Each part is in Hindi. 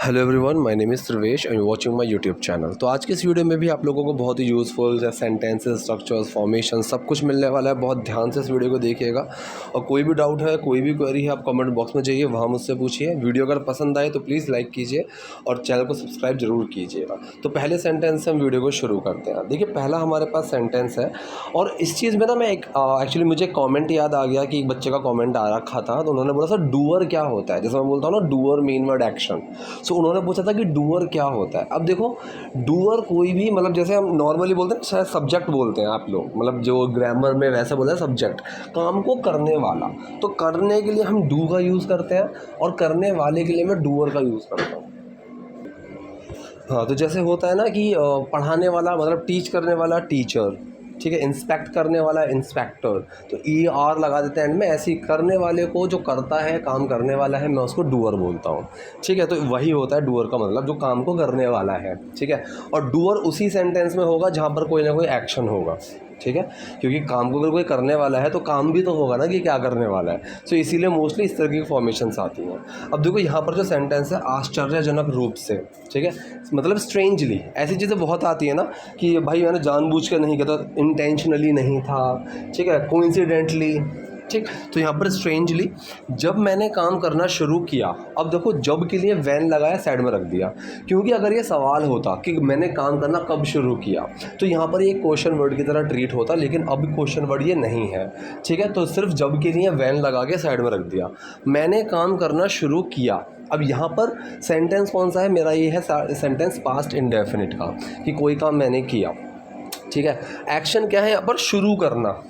Hello everyone, my name is Sarvesh and watching my YouTube channel. तो आज की इस वीडियो में भी आप लोगों को बहुत ही यूज़फुल सेंटेंसेस, स्ट्रक्चर्स, फॉर्मेशन सब कुछ मिलने वाला है। बहुत ध्यान से इस वीडियो को देखिएगा और कोई भी डाउट है, कोई भी क्वेरी है, आप कमेंट बॉक्स में जाइए, वहाँ मुझसे पूछिए। वीडियो अगर पसंद आए तो प्लीज़ लाइक कीजिए और चैनल को सब्सक्राइब जरूर कीजिएगा। तो पहले सेंटेंस से हम वीडियो को शुरू करते हैं। देखिए, पहला हमारे पास सेंटेंस है और इस चीज़ में ना मैं एक एक्चुअली मुझे कॉमेंट याद आ गया कि एक बच्चे का कॉमेंट आ रखा था। तो उन्होंने बोला सर डूअर क्या होता है, जैसे मैं बोलता हूँ ना डूअर मेन वर्ड एक्शन। सो उन्होंने पूछा था कि डूअर क्या होता है। अब देखो, डूअर कोई भी, मतलब जैसे हम नॉर्मली बोलते हैं शायद सब्जेक्ट बोलते हैं आप लोग, मतलब जो ग्रामर में वैसे बोलते हैं सब्जेक्ट, काम को करने वाला। तो करने के लिए हम डू का यूज़ करते हैं और करने वाले के लिए मैं डूअर का यूज़ करता हूँ। हाँ, तो जैसे होता है ना कि पढ़ाने वाला मतलब टीच करने वाला टीचर, ठीक है। इंस्पेक्ट करने वाला इंस्पेक्टर, तो ई आर लगा देते हैं एंड में। ऐसे ही करने वाले को, जो करता है, काम करने वाला है, मैं उसको डूअर बोलता हूँ, ठीक है। तो वही होता है डूअर का मतलब, जो काम को करने वाला है, ठीक है। और डूअर उसी सेंटेंस में होगा जहाँ पर कोई ना कोई एक्शन होगा, ठीक है। क्योंकि काम को अगर कोई करने वाला है तो काम भी तो होगा ना कि क्या करने वाला है। सो इसीलिए मोस्टली इस तरह की फॉर्मेशंस आती हैं। अब देखो, यहाँ पर जो सेंटेंस है आश्चर्यजनक रूप से, ठीक है, मतलब स्ट्रेंजली, ऐसी चीज़ें बहुत आती है ना कि भाई मैंने जानबूझ कर नहीं किया था, इंटेंशनली नहीं था, ठीक है, कोइंसिडेंटली, ठीक। तो यहाँ पर स्ट्रेंजली, जब मैंने काम करना शुरू किया। अब देखो, जब के लिए वैन लगाया, साइड में रख दिया, क्योंकि अगर ये सवाल होता कि मैंने काम करना कब शुरू किया तो यहाँ पर ये क्वेश्चन वर्ड की तरह ट्रीट होता, लेकिन अब क्वेश्चन वर्ड ये नहीं है, ठीक है। तो सिर्फ जब के लिए वैन लगा के साइड में रख दिया, मैंने काम करना शुरू किया। अब यहाँ पर सेंटेंस कौन सा है मेरा, ये है सेंटेंस पास्ट इंडेफिनिट का, कि कोई काम मैंने किया, ठीक है। एक्शन क्या है यहाँ पर, शुरू करना,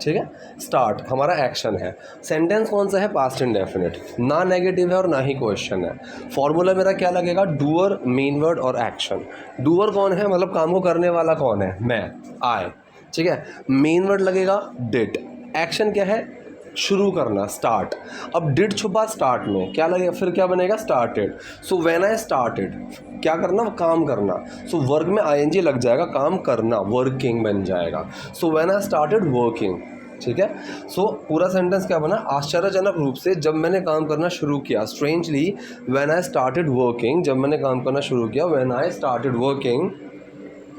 ठीक है, स्टार्ट हमारा एक्शन है। सेंटेंस कौन सा है, पास्ट इंडेफिनिट, ना नेगेटिव है और ना ही क्वेश्चन है। फॉर्मूला मेरा क्या लगेगा, डूअर, मेन वर्ड और एक्शन। डूअर कौन है, मतलब काम को करने वाला कौन है, मैं, आई, ठीक है। मेन वर्ड लगेगा डिड। एक्शन क्या है, शुरू करना, स्टार्ट। अब डिड छुपा स्टार्ट में, क्या लगेगा, फिर क्या बनेगा, started. So when I started, क्या करना, काम करना। सो वर्क में आईएनजी लग जाएगा, काम करना, वर्किंग बन जाएगा। So when I started working, ठीक है। सो पूरा सेंटेंस क्या बना, आश्चर्यजनक रूप से जब मैंने काम करना शुरू किया, strangely when I started working, जब मैंने काम करना शुरू किया, व्हेन आई स्टार्टेड वर्किंग,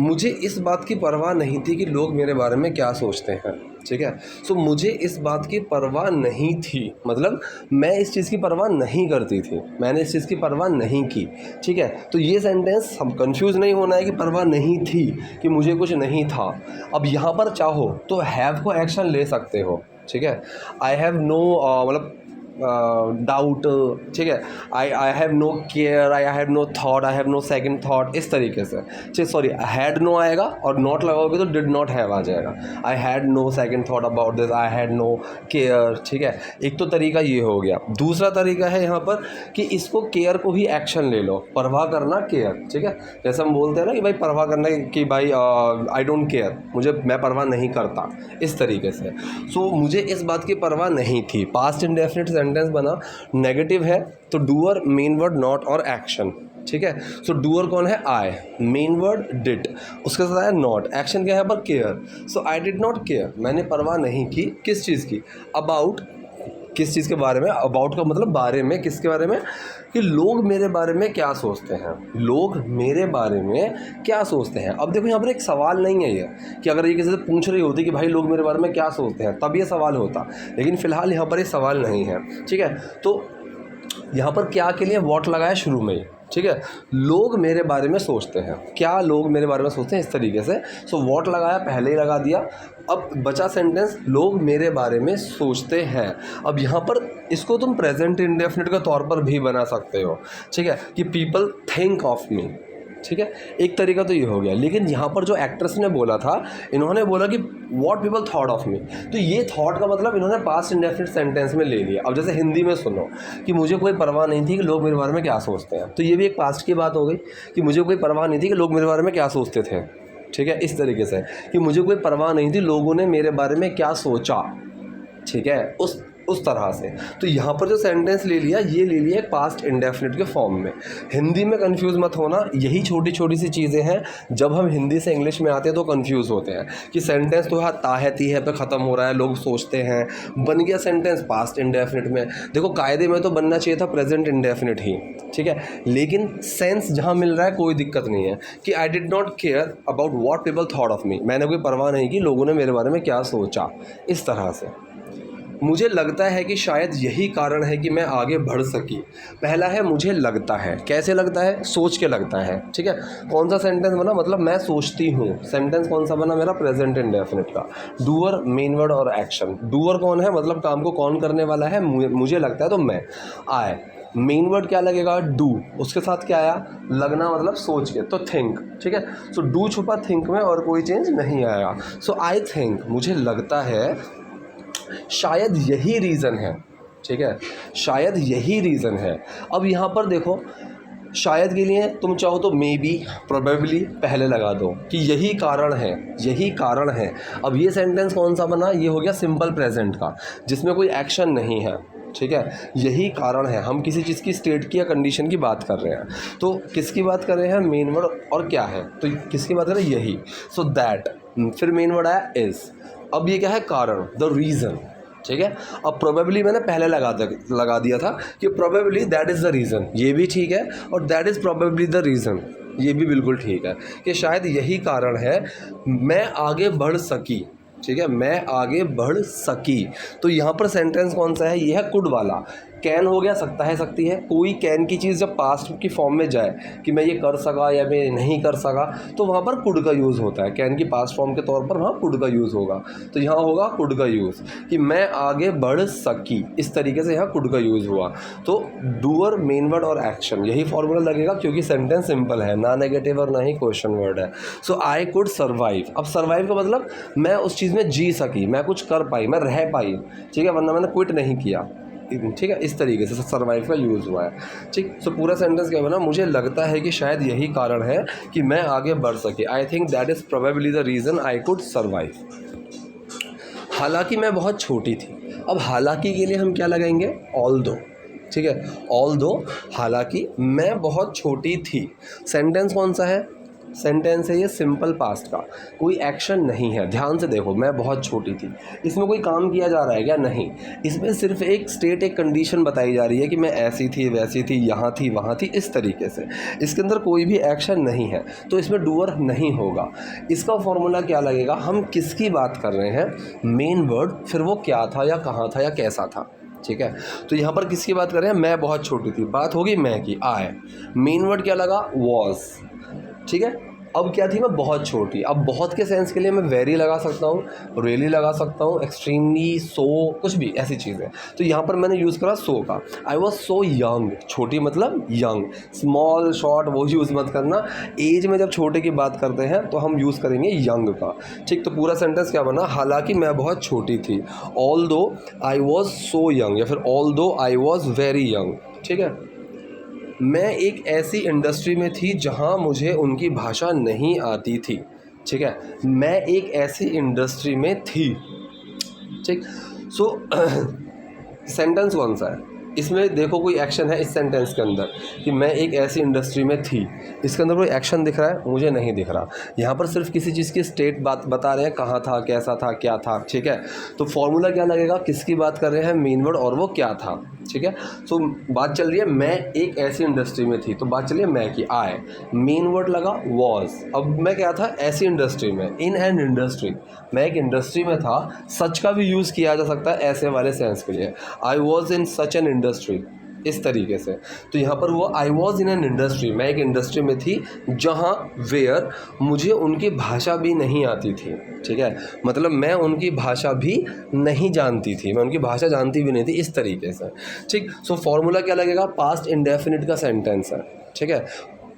मुझे इस बात की परवाह नहीं थी कि लोग मेरे बारे में क्या सोचते हैं, ठीक है। सो मुझे इस बात की परवाह नहीं थी, मतलब मैं इस चीज़ की परवाह नहीं करती थी, मैंने इस चीज़ की परवाह नहीं की, ठीक है। तो ये सेंटेंस हम कंफ्यूज नहीं होना है कि परवाह नहीं थी, कि मुझे कुछ नहीं था। अब यहाँ पर चाहो तो हैव को एक्शन ले सकते हो, ठीक है। आई हैव नो, मतलब डाउट, ठीक है। I have no care, I have no thought, I have no second thought, इस तरीके से, ठीक। सॉरी, हैड नो आएगा और नॉट लगाओगे तो डिड नॉट हैव आ जाएगा। I had no second thought about this, I had no care, ठीक है। एक तो तरीका ये हो गया। दूसरा तरीका है यहाँ पर कि इसको केयर को ही एक्शन ले लो, परवाह करना, केयर, ठीक है। जैसे हम बोलते हैं ना कि भाई परवाह करना, कि भाई आई डोंट केयर, मैं परवाह नहीं करता, इस तरीके से। सो मुझे इस बात की परवाह नहीं थी, पास्ट इंडेफिनिट सेंटेंस बना, नेगेटिव है तो डूअर, मेन वर्ड, नॉट और एक्शन, ठीक है। सो डूअर कौन है, आई, मेन वर्ड डिड, उसके साथ आया नॉट, एक्शन क्या है पर care. So I did not care, मैंने परवाह नहीं की, किस चीज़ की, अबाउट, किस चीज़ के बारे में, अबाउट का मतलब बारे में, किसके बारे में, कि लोग मेरे बारे में क्या सोचते हैं, लोग मेरे बारे में क्या सोचते हैं। अब देखो, यहाँ पर एक सवाल नहीं है ये, कि अगर ये किसी से पूछ रही होती कि भाई लोग मेरे बारे में क्या सोचते हैं, तब ये सवाल होता, लेकिन फ़िलहाल यहाँ पर ये सवाल नहीं है, ठीक है। तो यहाँ पर क्या के लिए वॉट लगाया शुरू में ही, ठीक है। लोग मेरे बारे में सोचते हैं, क्या लोग मेरे बारे में सोचते हैं, इस तरीके से। सो वॉट लगाया, पहले ही लगा दिया। अब बचा सेंटेंस, लोग मेरे बारे में सोचते हैं। अब यहाँ पर इसको तुम प्रेजेंट इंडेफिनिट के तौर पर भी बना सकते हो, ठीक है, कि पीपल थिंक ऑफ मी, ठीक है। एक तरीका तो ये हो गया। लेकिन यहाँ पर जो एक्ट्रेस ने बोला था, इन्होंने बोला कि what people thought of me, तो ये थॉट का मतलब इन्होंने पास्ट इंडेफिनिट सेंटेंस में ले लिया। अब जैसे हिंदी में सुनो कि मुझे कोई परवाह नहीं थी कि लोग मेरे बारे में क्या सोचते हैं, तो ये भी एक पास्ट की बात हो गई, कि मुझे कोई परवाह नहीं थी कि लोग मेरे बारे में क्या सोचते थे, ठीक है। इस तरीके से कि मुझे कोई परवाह नहीं थी, लोगों ने मेरे बारे में क्या सोचा, ठीक है। उस तरह से। तो यहाँ पर जो सेंटेंस ले लिया, ये ले लिया पास्ट इंडेफिनिट के फॉर्म में। हिंदी में कंफ्यूज मत होना, यही छोटी छोटी सी चीज़ें हैं जब हम हिंदी से इंग्लिश में आते हैं तो कंफ्यूज होते हैं कि सेंटेंस तो यहाँ ता है ती है पे ख़त्म हो रहा है, लोग सोचते हैं बन गया सेंटेंस पास्ट इंडेफिनिट में। देखो कायदे में तो बनना चाहिए था प्रेजेंट इंडेफिनिट ही, ठीक है, लेकिन सेंस जहाँ मिल रहा है कोई दिक्कत नहीं है कि आई did not care about what people thought of me, मैंने कोई परवाह नहीं की लोगों ने मेरे बारे में क्या सोचा। इस तरह से मुझे लगता है कि शायद यही कारण है कि मैं आगे बढ़ सकी। पहला है मुझे लगता है, कैसे लगता है, सोच के लगता है, ठीक है। कौन सा सेंटेंस बना, मतलब मैं सोचती हूँ। सेंटेंस कौन सा बना मेरा, प्रेजेंट इंडेफिनिट का। डूअर, मेन वर्ड और एक्शन। डूअर कौन है, मतलब काम को कौन करने वाला है, मुझे लगता है तो मैं। आए मेन वर्ड क्या लगेगा, डू, उसके साथ क्या आया, लगना, मतलब सोच के, तो थिंक, ठीक है। सो डू छुपा थिंक में और कोई चेंज नहीं आया। सो आई थिंक, मुझे लगता है शायद यही रीज़न है, ठीक है, शायद यही रीज़न है। अब यहाँ पर देखो शायद के लिए तुम चाहो तो मे बी, प्रोबेबली पहले लगा दो कि यही कारण है, यही कारण है। अब ये सेंटेंस कौन सा बना, ये हो गया सिंपल प्रेजेंट का जिसमें कोई एक्शन नहीं है, ठीक है। यही कारण है, हम किसी चीज़ की स्टेट की या कंडीशन की बात कर रहे हैं। तो किसकी बात कर रहे हैं, मेन वर्ड और क्या है, तो किसकी बात कर रहे हैं, यही। सो दैट, फिर मेन वर्ड आया इज़। अब ये क्या है, कारण, द रीज़न, ठीक है। अब प्रोबेबली मैंने पहले लगा दिया था कि probably that is the reason, ये भी ठीक है, और that is probably the reason, ये भी बिल्कुल ठीक है कि शायद यही कारण है मैं आगे बढ़ सकी, ठीक है, मैं आगे बढ़ सकी। तो यहाँ पर सेंटेंस कौन सा है, ये है कुड वाला। कैन हो गया सकता है, सकती है। कोई कैन की चीज़ जब पास्ट की फॉर्म में जाए कि मैं ये कर सका या मैं नहीं कर सका, तो वहाँ पर कुड का यूज़ होता है। कैन की पास्ट फॉर्म के तौर पर वहाँ कुड का यूज़ होगा, तो यहाँ होगा कुड का यूज़ कि मैं आगे बढ़ सकी। इस तरीके से यहाँ कुड का यूज़ हुआ। तो डूअर, मेन वर्ड और एक्शन, यही फॉर्मूला लगेगा क्योंकि सेंटेंस सिंपल है, ना नेगेटिव और ना ही क्वेश्चन वर्ड है। सो आई कुड सर्वाइव। अब सर्वाइव का मतलब मैं उस चीज़ में जी सकी, मैं कुछ कर पाई, मैं रह पाई, ठीक है, वरना मैंने क्विट नहीं किया, ठीक है। इस तरीके से सर्वाइव का यूज़ हुआ है, ठीक। सो पूरा सेंटेंस क्या बना, मुझे लगता है कि शायद यही कारण है कि मैं आगे बढ़ सके। I think that is probably the reason I could survive. हालांकि मैं बहुत छोटी थी। अब हालांकि के लिए हम क्या लगाएंगे, ऑल्दो, ठीक है। ऑल्दो, हालांकि मैं बहुत छोटी थी। सेंटेंस कौन सा है, सेंटेंस है ये सिंपल पास्ट का, कोई एक्शन नहीं है। ध्यान से देखो, मैं बहुत छोटी थी, इसमें कोई काम किया जा रहा है क्या, नहीं। इसमें सिर्फ एक स्टेट, एक कंडीशन बताई जा रही है कि मैं ऐसी थी, वैसी थी, यहाँ थी, वहाँ थी, इस तरीके से। इसके अंदर कोई भी एक्शन नहीं है, तो इसमें डूअर नहीं होगा। इसका फॉर्मूला क्या लगेगा, हम किसकी बात कर रहे हैं, मेन वर्ड, फिर वो क्या था या कहाँ था या कैसा था, ठीक है। तो यहाँ पर किसकी बात कर रहे हैं, मैं बहुत छोटी थी, बात होगी मैं की, आए। मेन वर्ड क्या लगा, वॉज, ठीक है। अब क्या थी, मैं बहुत छोटी। अब बहुत के सेंस के लिए मैं वेरी लगा सकता हूँ, रियली लगा सकता हूँ, एक्सट्रीमली, सो, कुछ भी ऐसी चीज़ें। तो यहाँ पर मैंने यूज़ करा सो का। आई वॉज सो यंग, छोटी मतलब यंग, स्मॉल, शॉर्ट वो यूज़ मत करना। एज में जब छोटे की बात करते हैं तो हम यूज़ करेंगे यंग का, ठीक। तो पूरा सेंटेंस क्या बना, हालांकि मैं बहुत छोटी थी, ऑल दो आई वॉज सो यंग, या फिर ऑल दो आई वॉज वेरी यंग, ठीक है। मैं एक ऐसी इंडस्ट्री में थी जहां मुझे उनकी भाषा नहीं आती थी, ठीक है। मैं एक ऐसी इंडस्ट्री में थी, ठीक। सो सेंटेंस कौन सा है, इसमें देखो कोई एक्शन है इस सेंटेंस के अंदर कि मैं एक ऐसी इंडस्ट्री में थी, इसके अंदर कोई एक्शन दिख रहा है, मुझे नहीं दिख रहा। यहाँ पर सिर्फ किसी चीज़ की स्टेट बात बता रहे हैं, कहाँ था, कैसा था, क्या था, ठीक है। तो फॉर्मूला क्या लगेगा, किसकी बात कर रहे हैं, मेन वर्ड और वो क्या था, ठीक है। सो बात चल रही है मैं एक ऐसी इंडस्ट्री में थी, तो बात चलिए मैं की, आए, मेन वर्ड लगा वॉज। अब मैं क्या था, ऐसी इंडस्ट्री में, इन एन इंडस्ट्री, मैं एक इंडस्ट्री में था। सच का भी यूज़ किया जा सकता है ऐसे वाले सेंस के लिए, आई was in such an industry, इस तरीके से। तो यहाँ पर वो आई वॉज इन एन इंडस्ट्री, मैं एक इंडस्ट्री में थी जहाँ वेयर मुझे उनकी भाषा भी नहीं आती थी, ठीक है। मतलब मैं उनकी भाषा भी नहीं जानती थी, मैं उनकी भाषा जानती भी नहीं थी, इस तरीके से, ठीक। सो फॉर्मूला क्या लगेगा, पास्ट इंडेफिनिट का सेंटेंस है, ठीक है,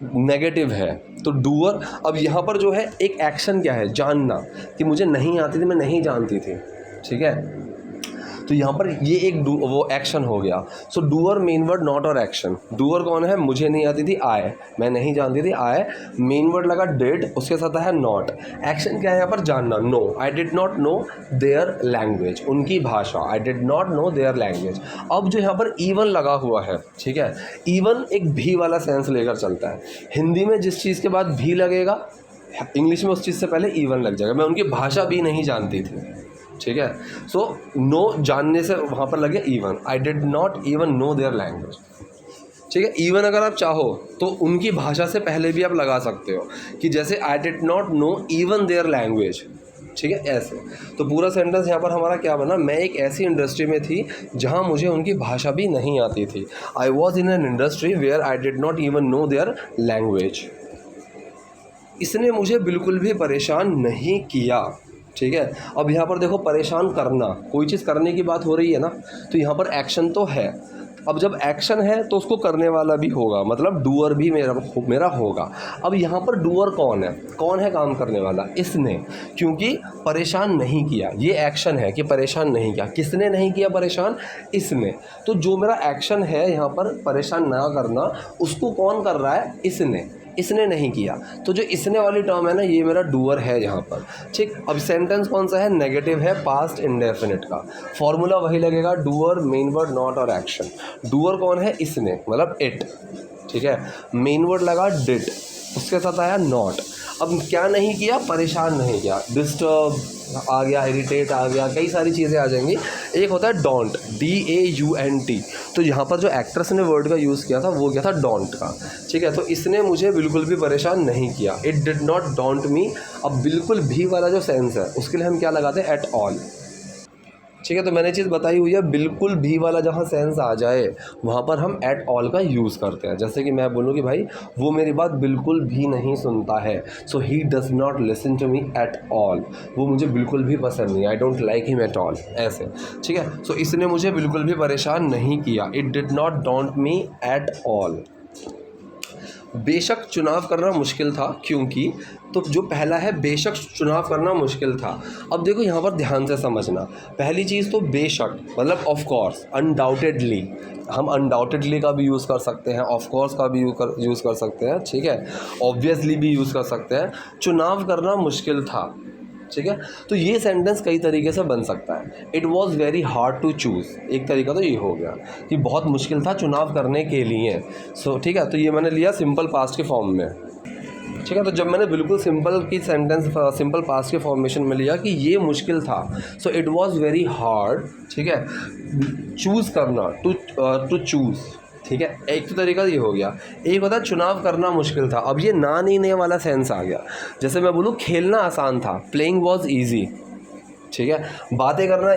नेगेटिव है तो डूअर। अब यहाँ पर जो है एक एक्शन क्या है, जानना, कि मुझे नहीं आती थी, मैं नहीं जानती थी, ठीक है। तो यहाँ पर ये एक वो एक्शन हो गया। सो डूअर मेन वर्ड नॉट और एक्शन। डूअर कौन है, मुझे नहीं आती थी आई, मैं नहीं जानती थी आई, मेन वर्ड लगा डिड, उसके साथ है नॉट। एक्शन क्या है यहाँ पर, जानना, know, I did not know their language, उनकी भाषा, I did not know their language. अब जो यहाँ पर इवन लगा हुआ है, ठीक है, इवन एक भी वाला सेंस लेकर चलता है। हिंदी में जिस चीज़ के बाद भी लगेगा, इंग्लिश में उस चीज़ से पहले इवन लग जाएगा। मैं उनकी भाषा भी नहीं जानती थी, ठीक है। सो नो जानने से वहाँ पर लगे even, I did not even know their language, ठीक है। इवन अगर आप चाहो तो उनकी भाषा से पहले भी आप लगा सकते हो कि जैसे आई did not no even their language, ठीक है, ऐसे। तो पूरा सेंटेंस यहाँ पर हमारा क्या बना, मैं एक ऐसी इंडस्ट्री में थी जहाँ मुझे उनकी भाषा भी नहीं आती थी। I was in an industry where I did not even know their language. इसने मुझे बिल्कुल भी परेशान नहीं किया, ठीक है। अब यहाँ पर देखो, परेशान करना, कोई चीज़ करने की बात हो रही है ना, तो यहाँ पर एक्शन तो है। अब जब एक्शन है तो उसको करने वाला भी होगा, मतलब डूअर भी मेरा होगा। अब यहाँ पर डूअर कौन है काम करने वाला, इसने, क्योंकि परेशान नहीं किया, ये एक्शन है कि परेशान नहीं किया। किसने नहीं किया परेशान, इसने। तो जो मेरा एक्शन है यहाँ पर परेशान ना करना, उसको कौन कर रहा है, इसने नहीं किया। तो जो इसने वाली टर्म है ना, ये मेरा डूअर है यहाँ पर, ठीक। अब सेंटेंस कौन सा है, नेगेटिव है, पास्ट इंडेफिनिट का। फॉर्मूला वही लगेगा, डूअर मेन वर्ड नॉट और एक्शन। डूअर कौन है, इसने, मतलब इट, ठीक है। मेन वर्ड लगा डिड, उसके साथ आया नॉट। अब क्या नहीं किया, परेशान नहीं किया, डिस्टर्ब आ गया, इरिटेट आ गया, कई सारी चीज़ें आ जाएंगी। एक होता है डोंट, DAUNT। तो यहाँ पर जो एक्ट्रेस ने वर्ड का यूज़ किया था वो क्या था, डोंट का, ठीक है। तो इसने मुझे बिल्कुल भी परेशान नहीं किया, इट डिड नॉट डोंट मी। अब बिल्कुल भी वाला जो सेंस है उसके लिए हम क्या लगाते हैं, एट ऑल, ठीक है। तो मैंने चीज़ बताई हुई है, बिल्कुल भी वाला जहाँ सेंस आ जाए वहाँ पर हम एट ऑल का यूज़ करते हैं। जैसे कि मैं बोलूँ कि भाई वो मेरी बात बिल्कुल भी नहीं सुनता है, so he does not listen to me at all, वो मुझे बिल्कुल भी पसंद नहीं, I don't like him at all, ऐसे, ठीक है। सो इसने मुझे बिल्कुल भी परेशान नहीं किया, it did not don't me at all. बेशक चुनाव करना मुश्किल था, क्योंकि, तो जो पहला है बेशक चुनाव करना मुश्किल था। अब देखो यहाँ पर ध्यान से समझना, पहली चीज़ तो बेशक मतलब ऑफ कोर्स, अनडाउटेडली, हम अनडाउटेडली का भी यूज़ कर सकते हैं, ऑफ कोर्स का भी यूज़ कर सकते हैं, ठीक है, ऑब्वियसली भी यूज़ कर सकते हैं। चुनाव करना मुश्किल था, ठीक है। तो ये सेंटेंस कई तरीके से बन सकता है। It was very hard to choose, एक तरीका तो ये हो गया कि बहुत मुश्किल था चुनाव करने के लिए। सो ठीक है, तो ये मैंने लिया सिंपल पास्ट के फॉर्म में, ठीक है। तो जब मैंने बिल्कुल सिंपल की सेंटेंस सिंपल पास्ट के फॉर्मेशन में लिया कि ये मुश्किल था, so it was very hard, ठीक है, चूज़ करना, टू चूज़, ठीक है। एक तो तरीका ये हो गया। एक होता है चुनाव करना मुश्किल था, अब ये ना नहीं ने वाला सेंस आ गया। जैसे मैं बोलूँ खेलना आसान था, प्लेइंग वॉज ईजी, ठीक है। बातें करना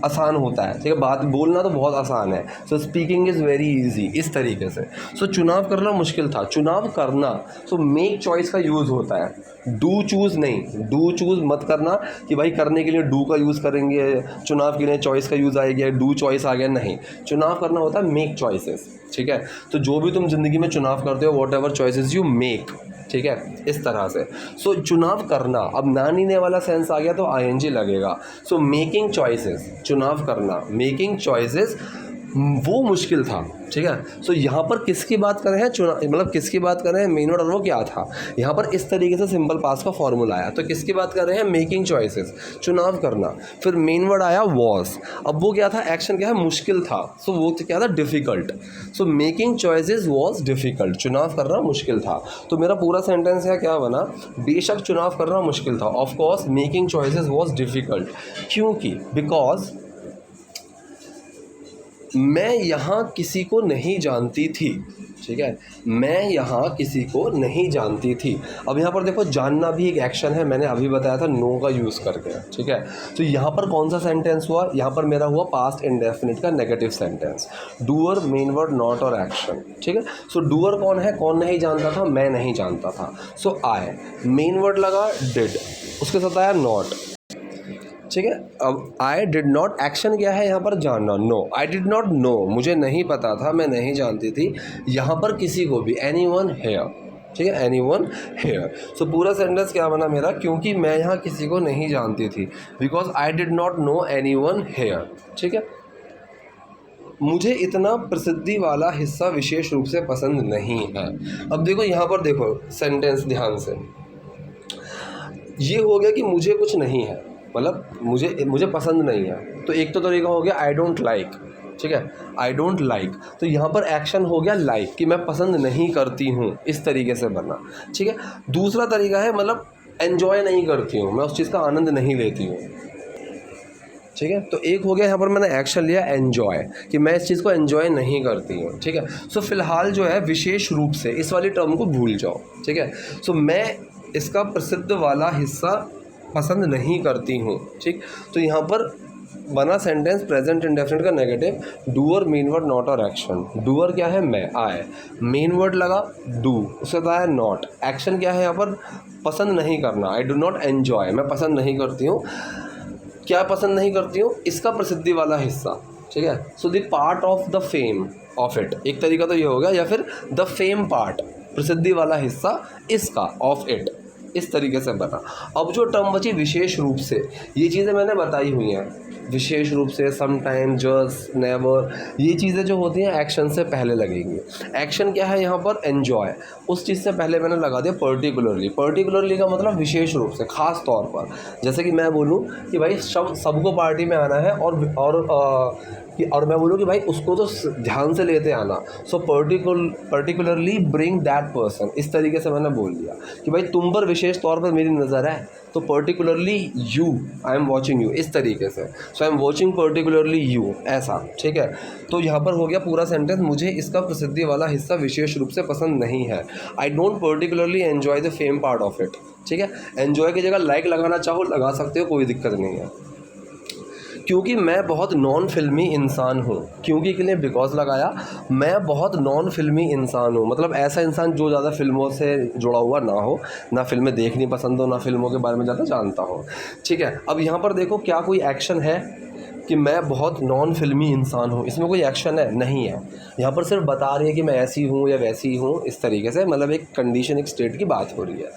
आसान होता है, ठीक है, बात बोलना तो बहुत आसान है, सो स्पीकिंग इज़ वेरी इजी, इस तरीके से। सो चुनाव करना मुश्किल था, चुनाव करना, सो मेक चॉइस का यूज़ होता है, डू चूज़ नहीं। डू चूज़ मत करना कि भाई करने के लिए डू का यूज़ करेंगे, चुनाव के लिए चॉइस का यूज़ आएगा, डू चॉइस आ गया, नहीं। चुनाव करना होता है मेक चॉइसेस, ठीक है। तो जो भी तुम ज़िंदगी में चुनाव करते हो, what ever choices you make, ठीक है, इस तरह से। सो चुनाव करना, अब ना नीने वाला सेंस आ गया तो ING लगेगा। सो मेकिंग चॉइसेस, चुनाव करना, मेकिंग चॉइसेस, वो मुश्किल था, ठीक है। सो यहाँ पर किसकी बात कर रहे हैं, मतलब किसकी बात कर रहे हैं, मेन वर्ड, और वो क्या था यहाँ पर, इस तरीके से सिंपल पास्ट का फॉर्मूला आया। तो किसकी बात कर रहे हैं, मेकिंग चॉइसेस, चुनाव करना। फिर मेन वर्ड आया वॉज, अब वो क्या था, एक्शन क्या है, मुश्किल था, सो वो क्या था, difficult. So making choices was difficult, चुनाव करना मुश्किल था। तो मेरा पूरा सेंटेंस है क्या बना, बेशक चुनाव करना मुश्किल था, of course making choices was difficult, क्योंकि, बिकॉज मैं यहाँ किसी को नहीं जानती थी, ठीक है, मैं यहाँ किसी को नहीं जानती थी। अब यहाँ पर देखो, जानना भी एक एक्शन है, मैंने अभी बताया था नो का यूज़ करके, ठीक है। तो यहाँ पर कौन सा सेंटेंस हुआ, यहाँ पर मेरा हुआ पास्ट इंडेफिनिट का negative sentence, doer main word not और एक्शन, ठीक है। सो डूअर कौन है, कौन नहीं जानता था, मैं नहीं जानता था। सो आई, मेन वर्ड लगा डिड, उसके साथ आया नॉट, ठीक है। अब आई डिड नॉट, एक्शन क्या है यहाँ पर, जानना, know, I did not know, मुझे नहीं पता था, मैं नहीं जानती थी, यहाँ पर किसी को भी, एनीवन हियर, ठीक है, एनीवन हेयर। सो पूरा सेंटेंस क्या बना मेरा, क्योंकि मैं यहाँ किसी को नहीं जानती थी, because I did not know anyone here. ठीक है, मुझे इतना प्रसिद्धि वाला हिस्सा विशेष रूप से पसंद नहीं है। अब देखो यहाँ पर देखो सेंटेंस ध्यान से, ये हो गया कि मुझे कुछ नहीं है, मतलब मुझे पसंद नहीं है। तो एक तो तरीका हो गया आई डोंट लाइक, ठीक है, आई डोंट लाइक। तो यहाँ पर एक्शन हो गया लाइक, कि मैं पसंद नहीं करती हूँ, इस तरीके से बनना। ठीक है, दूसरा तरीका है मतलब एन्जॉय नहीं करती हूँ, मैं उस चीज़ का आनंद नहीं लेती हूँ। ठीक है, तो एक हो गया यहाँ पर मैंने एक्शन लिया एन्जॉय, कि मैं इस चीज़ को एन्जॉय नहीं करती हूँ। ठीक है, सो फिलहाल जो है विशेष रूप से इस वाली टर्म को भूल जाओ। ठीक है, सो मैं इसका प्रसिद्ध वाला हिस्सा पसंद नहीं करती हूँ। ठीक, तो यहाँ पर बना सेंटेंस प्रेजेंट इंडेफिनिट का negative, doer main word not और एक्शन। डूअर क्या है, मैं, आई, मेन वर्ड लगा डू, उसके बाद है नॉट, एक्शन क्या है यहाँ पर, पसंद नहीं करना, आई डू नॉट एन्जॉय, मैं पसंद नहीं करती हूँ। क्या पसंद नहीं करती हूँ, इसका प्रसिद्धि वाला हिस्सा। ठीक है, so the part of the fame of it, एक तरीका तो ये हो गया, या फिर द फेम पार्ट, प्रसिद्धि वाला हिस्सा इसका, ऑफ इट, इस तरीके से बना। अब जो टर्म बची विशेष रूप से, ये चीज़ें मैंने बताई हुई हैं, विशेष रूप से, समटाइम, जस्ट, नेवर, ये चीज़ें जो होती हैं एक्शन से पहले लगेंगी। एक्शन क्या है यहाँ पर, एन्जॉय, उस चीज़ से पहले मैंने लगा दिया पर्टिकुलरली। पर्टिकुलरली का मतलब विशेष रूप से, ख़ास तौर पर। जैसे कि मैं बोलूँ कि भाई सबको पार्टी में आना है, और मैं बोलूँ कि भाई उसको तो ध्यान से लेते आना, so particularly bring that person, इस तरीके से मैंने बोल दिया कि भाई तुम पर विशेष तौर पर मेरी नज़र है, तो particularly you, I am watching you, इस तरीके से, so I am watching particularly you, ऐसा। ठीक है, तो यहाँ पर हो गया पूरा सेंटेंस, मुझे इसका प्रसिद्धि वाला हिस्सा विशेष रूप से पसंद नहीं है। I don't particularly enjoy the fame part of it. ठीक है, एन्जॉय की जगह लाइक लगाना चाहो लगा सकते हो, कोई दिक्कत नहीं है। क्योंकि मैं बहुत नॉन फिल्मी इंसान हूँ, क्योंकि के लिए बिकॉज लगाया, मैं बहुत नॉन फिल्मी इंसान हूँ, मतलब ऐसा इंसान जो ज़्यादा फिल्मों से जुड़ा हुआ ना हो, ना फिल्में देखनी पसंद हो, ना फिल्मों के बारे में ज़्यादा जानता हो। ठीक है, अब यहाँ पर देखो क्या कोई एक्शन है कि मैं बहुत नॉन फिल्मी इंसान हूँ, इसमें कोई एक्शन है नहीं है, यहाँ पर सिर्फ बता रही है कि मैं ऐसी हूँ या वैसी हूँ, इस तरीके से, मतलब एक कंडीशन, एक स्टेट की बात हो रही है।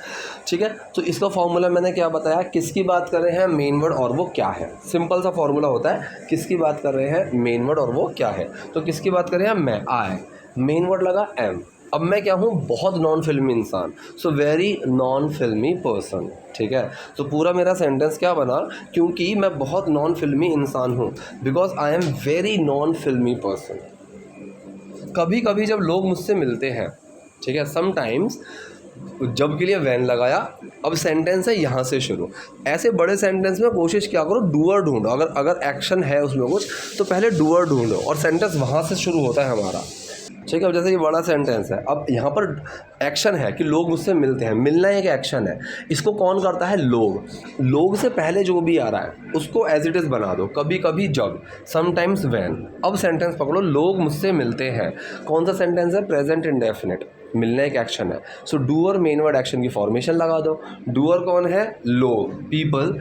ठीक है, तो इसका फॉर्मूला मैंने क्या बताया, किसकी बात कर रहे हैं, मेन वर्ड और वो क्या है। सिंपल सा फॉर्मूला होता है, किसकी बात कर रहे हैं, मेन वर्ड और वो क्या है। तो किसकी बात कर रहे हैं, मैं, आई, मेन वर्ड लगा एम। अब मैं क्या हूँ, बहुत नॉन फिल्मी इंसान, सो वेरी नॉन फिल्मी पर्सन। ठीक है, तो पूरा मेरा सेंटेंस क्या बना, क्योंकि मैं बहुत नॉन फिल्मी इंसान हूँ, because I am very non फिल्मी पर्सन। कभी कभी जब लोग मुझसे मिलते हैं, ठीक है, समटाइम्स, जब के लिए वैन लगाया। अब सेंटेंस है यहाँ से शुरू। ऐसे बड़े सेंटेंस में कोशिश क्या करो, डूअर ढूंढो, अगर एक्शन है उसमें कुछ, तो पहले डूअर ढूंढो और सेंटेंस वहाँ से शुरू होता है हमारा। ठीक है, अब जैसे ये बड़ा सेंटेंस है, अब यहाँ पर एक्शन है कि लोग मुझसे मिलते हैं, मिलना एक एक्शन है, इसको कौन करता है, लोग से पहले जो भी आ रहा है उसको एज इट इज़ बना दो, कभी कभी जब, समटाइम्स व्हेन। अब सेंटेंस पकड़ो, लोग मुझसे मिलते हैं, कौन सा सेंटेंस है, प्रेजेंट इंडेफिनिट, मिलना एक एक्शन है, so doer main word action की फॉर्मेशन लगा दो। डूअर कौन है, लोग, पीपल।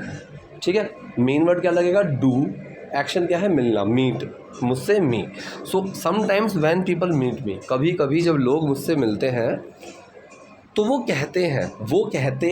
ठीक है, मेन वर्ड क्या लगेगा, डू, एक्शन क्या है, मिलना, मीट, मुझसे me. So sometimes when people meet me, कभी कभी जब लोग मुझसे मिलते हैं तो वो कहते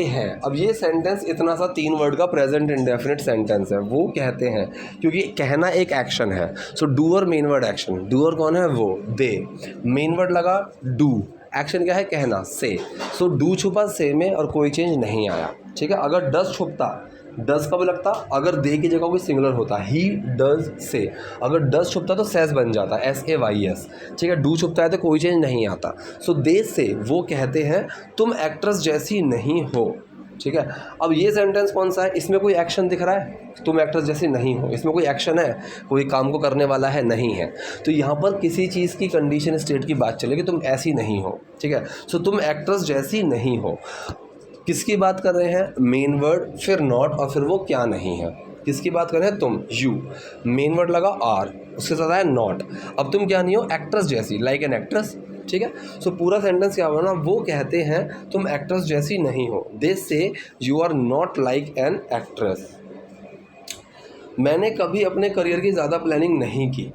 हैं। अब ये सेंटेंस इतना सा 3 वर्ड का प्रेजेंट इंडेफिनिट सेंटेंस है, वो कहते हैं, क्योंकि कहना एक एक्शन है। So doer main word action, doer कौन है, वो, दे, मेन वर्ड लगा डू, एक्शन क्या है, कहना, से। सो डू छुपा से में और कोई चेंज नहीं आया। ठीक है, अगर डज छुपता, डज कब लगता, अगर दे की जगह कोई सिंगुलर होता, ही डज से, अगर डज छुपता तो सेस बन जाता, SAYS। ठीक है, डू छुपता है तो कोई चेंज नहीं आता। सो दे से, वो कहते हैं, तुम एक्ट्रेस जैसी नहीं हो। ठीक है, अब ये सेंटेंस कौन सा है, इसमें कोई एक्शन दिख रहा है, तुम एक्ट्रेस जैसी नहीं हो, इसमें कोई एक्शन है, कोई काम को करने वाला है, नहीं है। तो यहाँ पर किसी चीज़ की कंडीशन स्टेट की बात चलेगी, तुम ऐसी नहीं हो। ठीक है, सो तुम एक्ट्रेस जैसी नहीं हो, किसकी बात कर रहे हैं, मेन वर्ड, फिर नॉट, और फिर वो क्या नहीं है। किसकी बात कर रहे हैं, तुम, यू, मेन वर्ड लगा आर, उसके साथ आया नॉट। अब तुम क्या नहीं हो, एक्ट्रेस जैसी, लाइक एन एक्ट्रेस। ठीक है, सो पूरा सेंटेंस क्या बना, वो कहते हैं तुम एक्ट्रेस जैसी नहीं हो, they say you are not like an actress. मैंने कभी अपने करियर की ज़्यादा प्लानिंग नहीं की।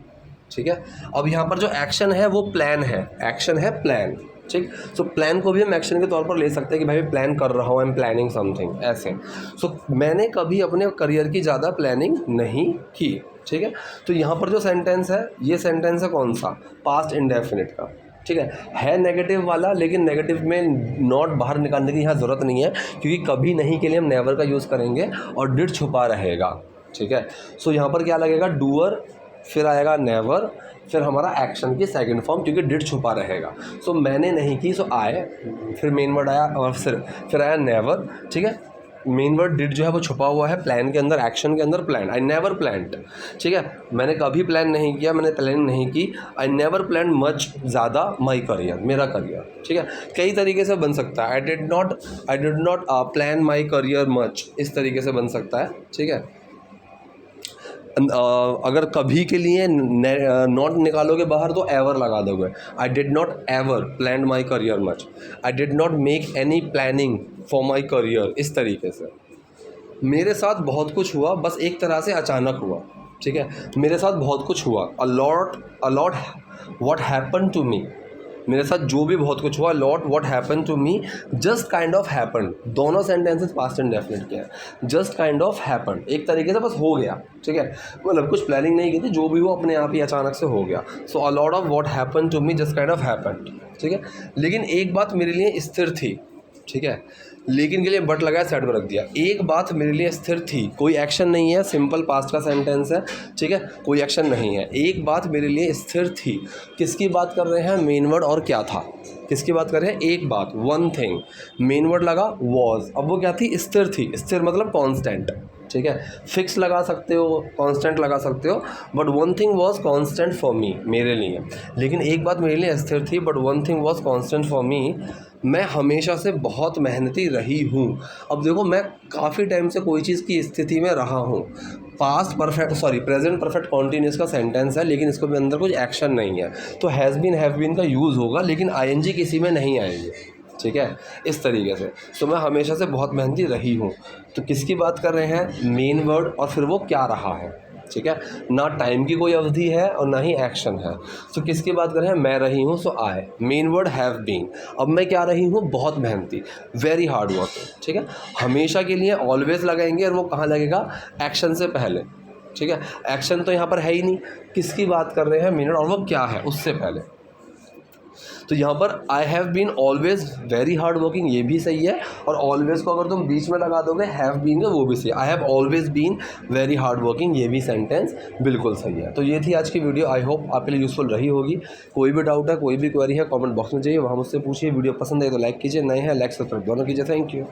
ठीक है, अब यहाँ पर जो एक्शन है वो प्लान है, एक्शन है प्लान। ठीक। सो प्लान को भी हम एक्शन के तौर पर ले सकते हैं कि भाई प्लान कर रहा हूँ, आई एम प्लानिंग समथिंग, ऐसे। सो मैंने कभी अपने करियर की ज़्यादा प्लानिंग नहीं की, ठीक है। तो यहाँ पर जो सेंटेंस है, ये सेंटेंस है कौन सा, पास्ट इंडेफिनिट का, ठीक है नेगेटिव वाला, लेकिन नेगेटिव में नॉट बाहर निकालने की यहाँ ज़रूरत नहीं है, क्योंकि कभी नहीं के लिए हम नेवर का यूज़ करेंगे और डिड छुपा रहेगा, ठीक है। सो यहाँ पर क्या लगेगा, डूअर, फिर आएगा नेवर, फिर हमारा एक्शन की सेकंड फॉर्म, क्योंकि डिड छुपा रहेगा। सो मैंने नहीं की, सो आए, फिर मेन वर्ड आया और फिर आया नेवर, ठीक है। मेन वर्ड डिड जो है वो छुपा हुआ है प्लान के अंदर, एक्शन के अंदर प्लान, आई नेवर प्लान्ड, ठीक है। मैंने कभी प्लान नहीं किया, मैंने प्लान नहीं की, आई नेवर प्लान मच, ज़्यादा माई करियर, मेरा करियर, ठीक है। कई तरीके से बन सकता है, आई did not plan my career much, इस तरीके से बन सकता है, ठीक है। अगर कभी के लिए नॉट निकालोगे बाहर तो एवर लगा दोगे, आई did not ever plan my career much, I did not make any planning for my career, इस तरीके से। मेरे साथ बहुत कुछ हुआ, बस एक तरह से अचानक हुआ, ठीक है। मेरे साथ बहुत कुछ हुआ, a lot what happen to me, मेरे साथ जो भी बहुत कुछ हुआ, lot what happen to me, just kind of happen, दोनों सेंटेंसेस पास्ट इंडेफिनिट के हैं। जस्ट काइंड ऑफ हैपन, एक तरीके से बस हो गया, ठीक है, मतलब कुछ प्लानिंग नहीं की थी, जो भी वो अपने आप ही अचानक से हो गया। So a lot of what happen to me just kind of happen, ठीक है। लेकिन एक बात मेरे लिए स्थिर थी, ठीक है, लेकिन के लिए बट लगाया, साइड में रख दिया। एक बात मेरे लिए स्थिर थी, कोई एक्शन नहीं है, सिंपल पास्ट का सेंटेंस है, ठीक है, कोई एक्शन नहीं है। एक बात मेरे लिए स्थिर थी, किसकी बात कर रहे हैं, मेन वर्ड और क्या था, किसकी बात कर रहे हैं, एक बात, वन थिंग, मेन वर्ड लगा वॉज, अब वो क्या थी, स्थिर थी, स्थिर मतलब कांस्टेंट, ठीक है। फिक्स लगा सकते हो, कांस्टेंट लगा सकते हो, but one thing was constant for me, मेरे लिए। लेकिन एक बात मेरे लिए स्थिर थी, but one thing was constant for me, मैं हमेशा से बहुत मेहनती रही हूँ। अब देखो, मैं काफ़ी टाइम से कोई चीज़ की स्थिति में रहा हूँ, प्रेजेंट परफेक्ट कॉन्टीन्यूस का सेंटेंस है, लेकिन इसके अंदर कुछ एक्शन नहीं है, तो हैज़ बीन का यूज़ होगा, लेकिन आईएनजी किसी में नहीं आएगी, ठीक है, इस तरीके से। तो मैं हमेशा से बहुत मेहनती रही हूँ, तो किसकी बात कर रहे हैं, मेन वर्ड, और फिर वो क्या रहा है, ठीक है। ना टाइम की कोई अवधि है और ना ही एक्शन है। तो किसकी बात कर रहे हैं, मैं रही हूँ, सो आई, मेन वर्ड हैव बीन। अब मैं क्या रही हूँ, बहुत मेहनती, वेरी हार्ड वर्किंग, ठीक है। हमेशा के लिए ऑलवेज लगाएंगे, और वो कहाँ लगेगा, एक्शन से पहले, ठीक है। एक्शन तो यहाँ पर है ही नहीं, किसकी बात कर रहे हैं, मेन वर्ड, और वो क्या है, उससे पहले। तो यहाँ पर I have been always very hard working, ये भी सही है, और ऑलवेज को अगर तुम बीच में लगा दोगे हैव बीन का, वो भी सही है। I have always been very hard working, ये भी सेंटेंस बिल्कुल सही है। तो ये थी आज की वीडियो, आई होप आपके लिए यूज़फुल रही होगी। कोई भी डाउट है, कोई भी क्वेरी है, कमेंट बॉक्स में चाहिए, वहाँ मुझसे पूछिए। वीडियो पसंद है तो लाइक कीजिए, नए हैं लाइक सब्सक्राइब दोनों कीजिए। Thank you.